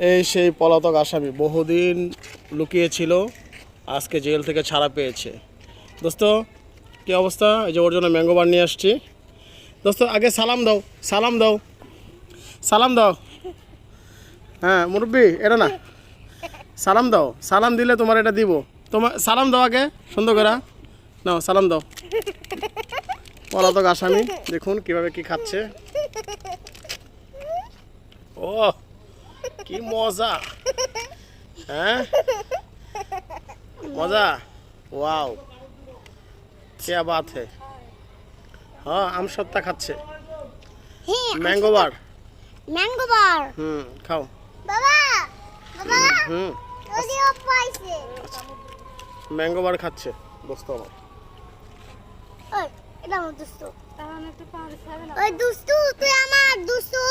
এই সেই পলাতক আসামি বহুদিন লুকিয়েছিল, আজকে জেল থেকে ছাড়া পেয়েছে। দোস্ত কী অবস্থা? এই যে ওর জন্য ম্যাঙ্গো বার নিয়ে আসছি। দোস্ত আগে সালাম দাও, সালাম দাও, সালাম দাও। হ্যাঁ মুরব্বি, এটা না, সালাম দাও। সালাম দিলে তোমার এটা দিব। তোমার সালাম দাও আগে সুন্দর করে। নাও সালাম দাও। পলাতক আসামি দেখুন কিভাবে কি খাচ্ছে। ও কি মজা! হ্যাঁ মজা, ওয়াও क्या बात है। हाँ আম সত্তা খাচ্ছে, ম্যাঙ্গো বার। ম্যাঙ্গো বার খাও বাবা। বাবা হুম ওদিও পাইছে। ম্যাঙ্গো বার খাচ্ছে দোস্ত আমার। ওই এটা আমার দুস্তু, তাহলে একটু পাওয়া যাবে না। ওই দুস্তু তুই আমার দুস্তু।